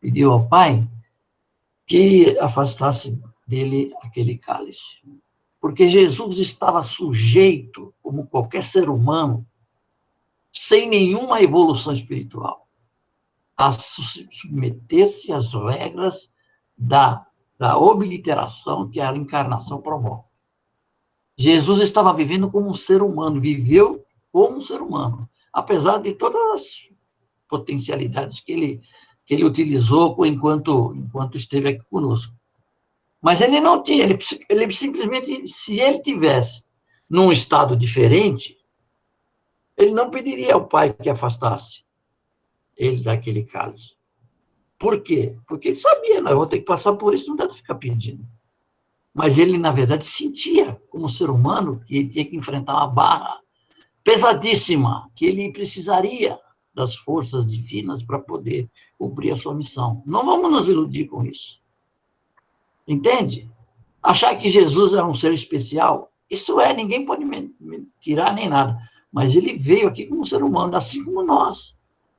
pediu ao Pai, que afastasse dele aquele cálice. Porque Jesus estava sujeito, como qualquer ser humano, sem nenhuma evolução espiritual, a submeter-se às regras da obliteração que a encarnação promove. Jesus estava vivendo como um ser humano, viveu como um ser humano, apesar de todas as potencialidades que ele utilizou enquanto esteve aqui conosco. Mas ele não tinha, ele simplesmente, se ele tivesse num estado diferente, ele não pediria ao Pai que afastasse ele daquele cálice. Por quê? Porque ele sabia, eu vou ter que passar por isso, não dá para ficar pedindo. Mas ele, na verdade, sentia, como ser humano, que ele tinha que enfrentar uma barra pesadíssima, que ele precisaria das forças divinas para poder cumprir a sua missão. Não vamos nos iludir com isso. Entende? Achar que Jesus era um ser especial, isso ninguém pode tirar nem nada. Mas ele veio aqui como ser humano, assim como nós.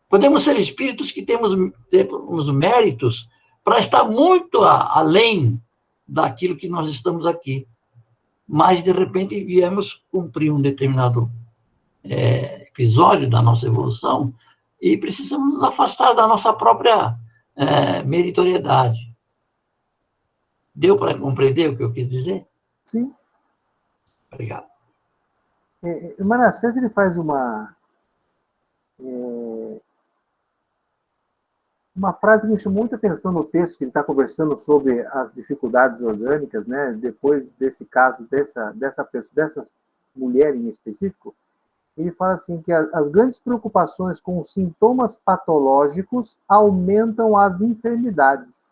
Podemos ser espíritos que temos méritos para estar muito além daquilo que nós estamos aqui. Mas, de repente, viemos cumprir um determinado episódio da nossa evolução e precisamos nos afastar da nossa própria meritoriedade. Deu para compreender o que eu quis dizer? Sim. Obrigado. O Manassés, ele faz uma frase que me chamou muita atenção no texto, que ele está conversando sobre as dificuldades orgânicas, né? Depois desse caso, dessa mulher em específico, ele fala assim que as grandes preocupações com os sintomas patológicos aumentam as enfermidades.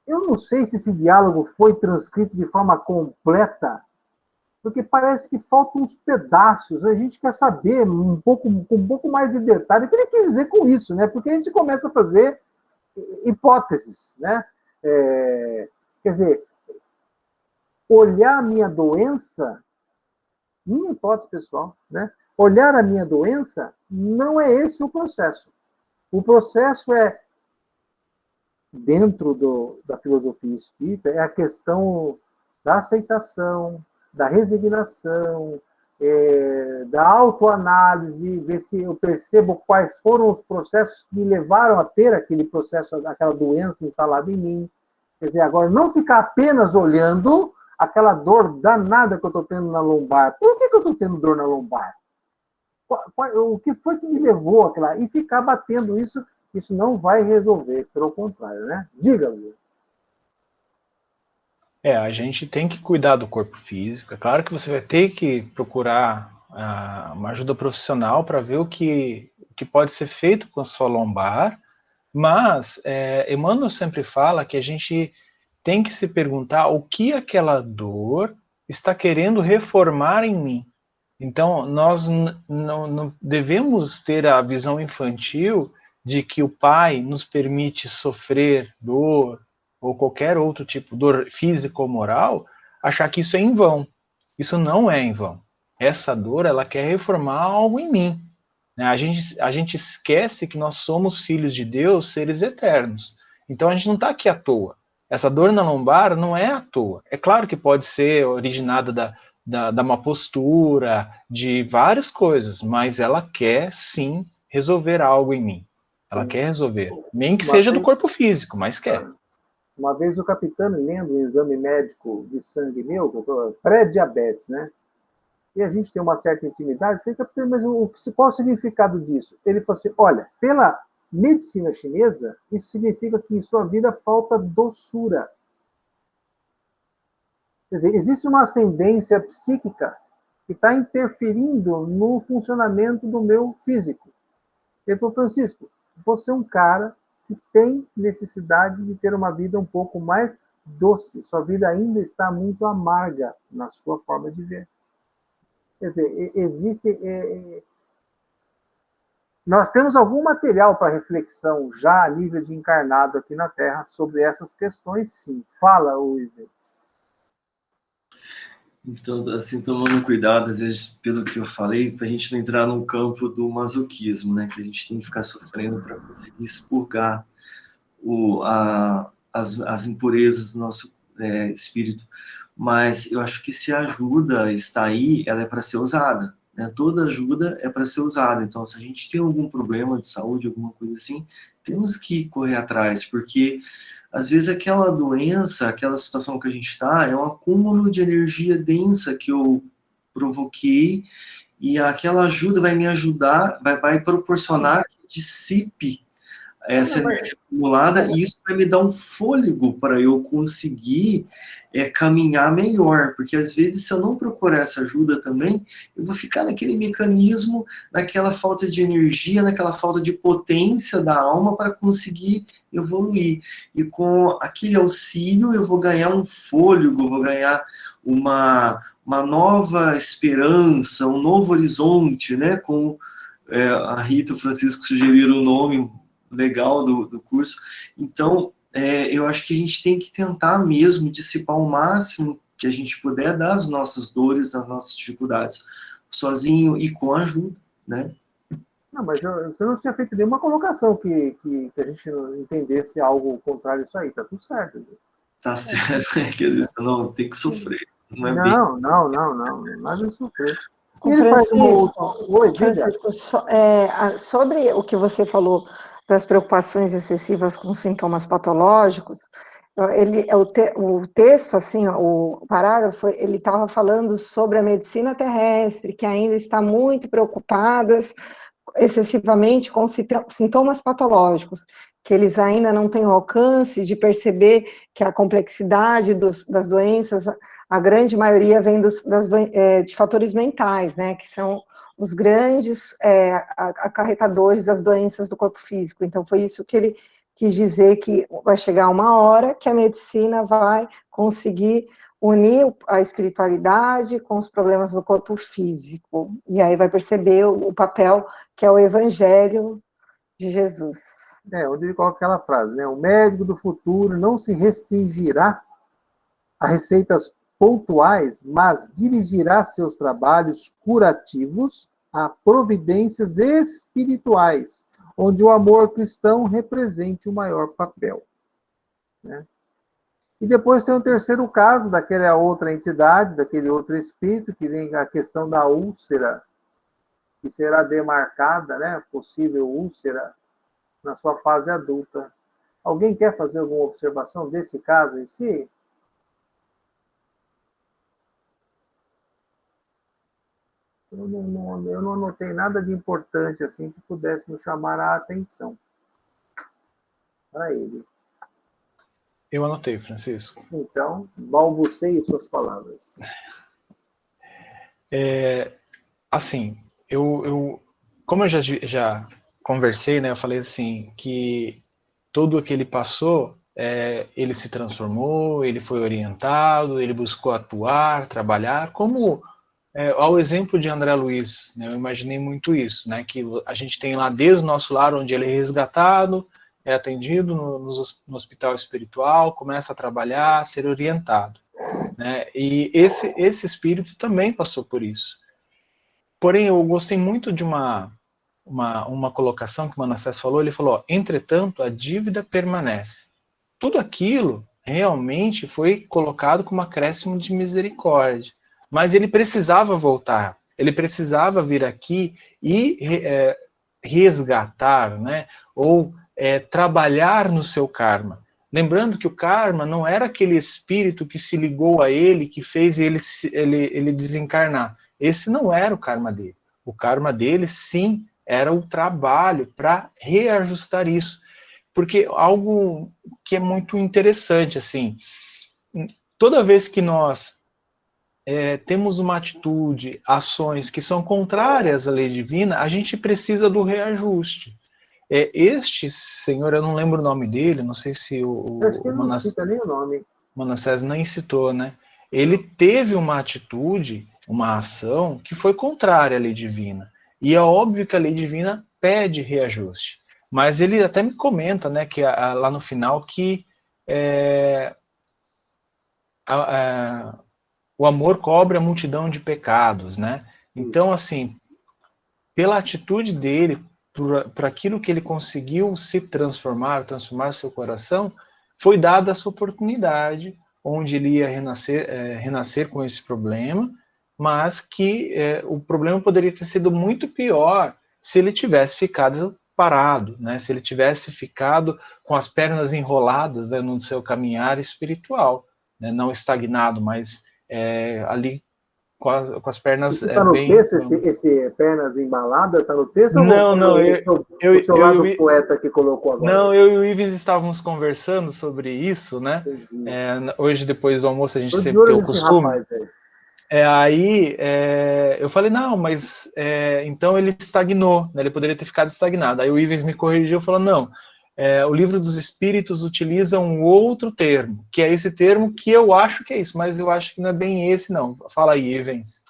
Eu não sei se esse diálogo foi transcrito de forma completa, porque parece que faltam uns pedaços. A gente quer saber com um pouco mais de detalhe o que ele quis dizer com isso, né? Porque a gente começa a fazer hipóteses, né? Quer dizer, olhar a minha doença, minha hipótese pessoal, né? Olhar a minha doença, não é esse o processo. O processo dentro da filosofia espírita, é a questão da aceitação, da resignação, da autoanálise, ver se eu percebo quais foram os processos que me levaram a ter aquele processo, aquela doença instalada em mim. Quer dizer, agora não ficar apenas olhando aquela dor danada que eu estou tendo na lombar. Por que eu estou tendo dor na lombar? O que foi que me levou àquela? E ficar batendo isso não vai resolver, pelo contrário, né? Diga, Luiz. A gente tem que cuidar do corpo físico. É claro que você vai ter que procurar uma ajuda profissional para ver o que pode ser feito com a sua lombar, mas Emmanuel sempre fala que a gente tem que se perguntar o que aquela dor está querendo reformar em mim. Então, nós não devemos ter a visão infantil de que o pai nos permite sofrer dor ou qualquer outro tipo de dor física ou moral, achar que isso é em vão. Isso não é em vão. Essa dor, ela quer reformar algo em mim. A gente esquece que nós somos filhos de Deus, seres eternos. Então, a gente não está aqui à toa. Essa dor na lombar não é à toa. É claro que pode ser originada da má postura, de várias coisas, mas ela quer sim resolver algo em mim. Ela quer resolver. Nem que seja do corpo físico, mas quer. Uma vez o capitão lendo um exame médico de sangue meu, pré-diabetes, né? E a gente tem uma certa intimidade, falei, capitão, mas qual o significado disso? Ele falou assim, olha, pela medicina chinesa, isso significa que em sua vida falta doçura. Quer dizer, existe uma ascendência psíquica que está interferindo no funcionamento do meu físico. Ele falou, Francisco, você é um cara que tem necessidade de ter uma vida um pouco mais doce. Sua vida ainda está muito amarga na sua forma de ver. Quer dizer, existe... Nós temos algum material para reflexão já a nível de encarnado aqui na Terra sobre essas questões, sim. Fala, Ives. Então, assim, tomando cuidado, às vezes, pelo que eu falei, para a gente não entrar no campo do masoquismo, né? Que a gente tem que ficar sofrendo para conseguir expurgar as impurezas do nosso espírito. Mas eu acho que se a ajuda está aí, ela é para ser usada. Né? Toda ajuda é para ser usada. Então, se a gente tem algum problema de saúde, alguma coisa assim, temos que correr atrás, porque às vezes aquela doença, aquela situação que a gente está, é um acúmulo de energia densa que eu provoquei, e aquela ajuda vai me ajudar, vai proporcionar que dissipe essa energia acumulada, e isso vai me dar um fôlego para eu conseguir caminhar melhor, porque às vezes se eu não procurar essa ajuda também, eu vou ficar naquele mecanismo, naquela falta de energia, naquela falta de potência da alma para conseguir evoluir, e com aquele auxílio eu vou ganhar um fôlego, eu vou ganhar uma nova esperança, um novo horizonte, né, como a Rita e o Francisco sugeriram o nome legal do curso. Então, eu acho que a gente tem que tentar mesmo dissipar o máximo que a gente puder das nossas dores, das nossas dificuldades, sozinho e com ajuda, né? Não, mas você não tinha feito nenhuma colocação que a gente entendesse algo contrário a isso aí, tá tudo certo. Tá certo, quer dizer, não, tem que sofrer. Não, nada de sofrer. Francisco, sobre o que você falou das preocupações excessivas com sintomas patológicos, o texto, assim, o parágrafo, ele estava falando sobre a medicina terrestre, que ainda está muito preocupada excessivamente com sintomas patológicos, que eles ainda não têm o alcance de perceber que a complexidade das doenças, a grande maioria vem de fatores mentais, né, que são os grandes acarretadores das doenças do corpo físico. Então, foi isso que ele quis dizer, que vai chegar uma hora que a medicina vai conseguir unir a espiritualidade com os problemas do corpo físico, e aí vai perceber o papel que é o Evangelho de Jesus. Onde ele coloca aquela frase, né? O médico do futuro não se restringirá a receitas pontuais, mas dirigirá seus trabalhos curativos a providências espirituais, onde o amor cristão represente o maior papel. Né? E depois tem o terceiro caso, daquela outra entidade, daquele outro espírito, que vem a questão da úlcera, que será demarcada, né, possível úlcera, na sua fase adulta. Alguém quer fazer alguma observação desse caso em si? Eu não anotei nada de importante assim que pudesse nos chamar a atenção para ele. Eu anotei, Francisco. Então, balbuceie suas palavras. Assim, como eu já conversei, né, eu falei assim, que tudo o que ele passou, ele se transformou, ele foi orientado, ele buscou atuar, trabalhar, como ao exemplo de André Luiz, né, eu imaginei muito isso, né, que a gente tem lá desde o nosso lar, onde ele é resgatado, é atendido no hospital espiritual, começa a trabalhar, a ser orientado, né, e esse espírito também passou por isso. Porém, eu gostei muito de uma colocação que o Manassés falou, ele falou, entretanto, a dívida permanece. Tudo aquilo realmente foi colocado como acréscimo de misericórdia, mas ele precisava voltar, ele precisava vir aqui e resgatar, né, ou trabalhar no seu karma. Lembrando que o karma não era aquele espírito que se ligou a ele, que fez ele desencarnar. Esse não era o karma dele. O karma dele, sim, era o trabalho para reajustar isso. Porque algo que é muito interessante, assim, toda vez que nós temos uma atitude, ações que são contrárias à lei divina, a gente precisa do reajuste. Este senhor, eu não lembro o nome dele, não sei se Acho que ele não cita nem o nome. Manassés nem citou, né? Ele teve uma atitude, uma ação que foi contrária à lei divina. E é óbvio que a lei divina pede reajuste. Mas ele até me comenta, né, que lá no final, que o amor cobre a multidão de pecados, né? Então, assim, pela atitude dele, por aquilo que ele conseguiu se transformar seu coração, foi dada essa oportunidade, onde ele ia renascer com esse problema, mas que o problema poderia ter sido muito pior se ele tivesse ficado parado, né? Se ele tivesse ficado com as pernas enroladas, né, no seu caminhar espiritual, né? Não estagnado, mas ali com as pernas está no bem... texto, esse pernas embaladas, está no texto? Não, o seu lado poeta que colocou agora? Não, eu e o Ives estávamos conversando sobre isso, né? Hoje, depois do almoço, a gente sempre tem o costume. Rapaz, eu falei, não, mas então ele estagnou, né? Ele poderia ter ficado estagnado. Aí o Ives me corrigiu e falou, não, o Livro dos Espíritos utiliza um outro termo, que é esse termo que eu acho que é isso, mas eu acho que não é bem esse, não. Fala aí, Ives.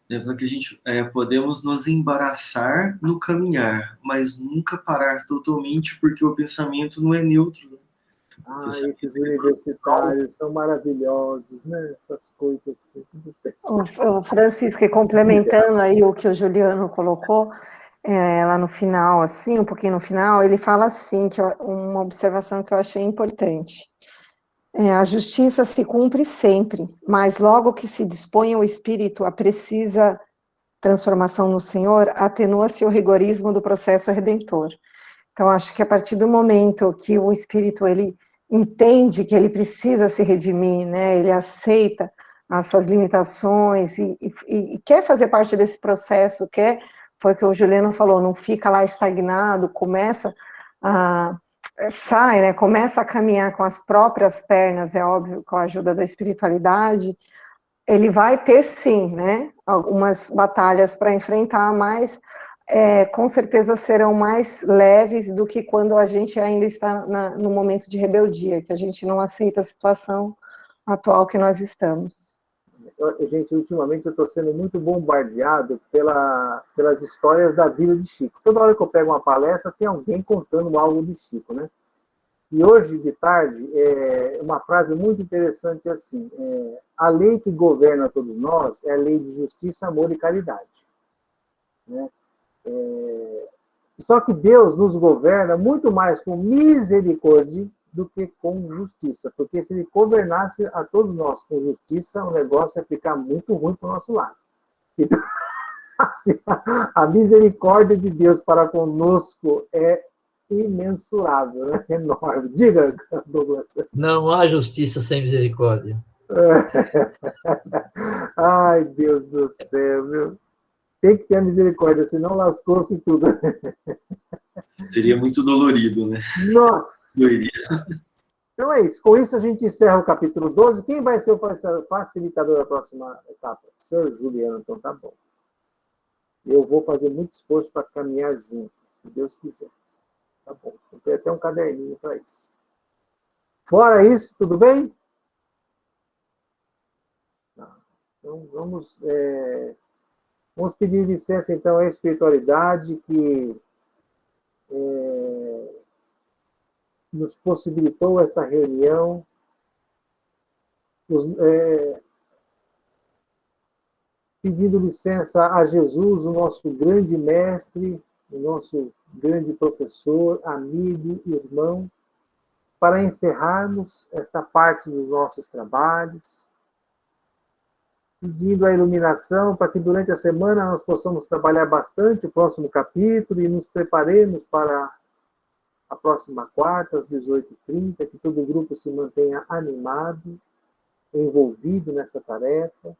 Que a gente podemos nos embaraçar no caminhar, mas nunca parar totalmente, porque o pensamento não é neutro. Esses universitários são maravilhosos, né? Essas coisas assim. O Francisco, complementando aí o que o Juliano colocou, lá no final, assim, um pouquinho no final, ele fala assim, que uma observação que eu achei importante. A justiça se cumpre sempre, mas logo que se dispõe o espírito a precisa transformação no Senhor, atenua-se o rigorismo do processo redentor. Então, acho que a partir do momento que o espírito, ele entende que ele precisa se redimir, né, ele aceita as suas limitações e quer fazer parte desse processo, foi o que o Juliano falou, não fica lá estagnado, sai, né, começa a caminhar com as próprias pernas, é óbvio, com a ajuda da espiritualidade, ele vai ter sim, né, algumas batalhas para enfrentar, mas com certeza serão mais leves do que quando a gente ainda está no momento de rebeldia, que a gente não aceita a situação atual que nós estamos. Gente, ultimamente eu estou sendo muito bombardeado pelas histórias da vida de Chico. Toda hora que eu pego uma palestra, tem alguém contando algo de Chico, né? E hoje, de tarde, uma frase muito interessante assim, a lei que governa todos nós é a lei de justiça, amor e caridade. Né? Só que Deus nos governa muito mais com misericórdia do que com justiça, porque se ele governasse a todos nós com justiça, o negócio ia ficar muito ruim para o nosso lado. Então, assim, a misericórdia de Deus para conosco é imensurável, né? Enorme. Diga, Douglas. Não há justiça sem misericórdia. Ai, Deus do céu, viu? Tem que ter a misericórdia, senão lascou-se tudo. Seria muito dolorido, né? Nossa! Doiria. Então é isso. Com isso a gente encerra o capítulo 12. Quem vai ser o facilitador da próxima etapa? Senhor Juliano, então tá bom. Eu vou fazer muito esforço para caminhar junto, se Deus quiser. Tá bom. Eu tenho até um caderninho para isso. Fora isso, tudo bem? Tá. Então vamos pedir licença então à espiritualidade que nos possibilitou esta reunião, pedindo licença a Jesus, o nosso grande mestre, o nosso grande professor, amigo, irmão, para encerrarmos esta parte dos nossos trabalhos, pedindo a iluminação para que durante a semana nós possamos trabalhar bastante o próximo capítulo e nos preparemos para a próxima quarta, às 18h30, que todo o grupo se mantenha animado, envolvido nesta tarefa.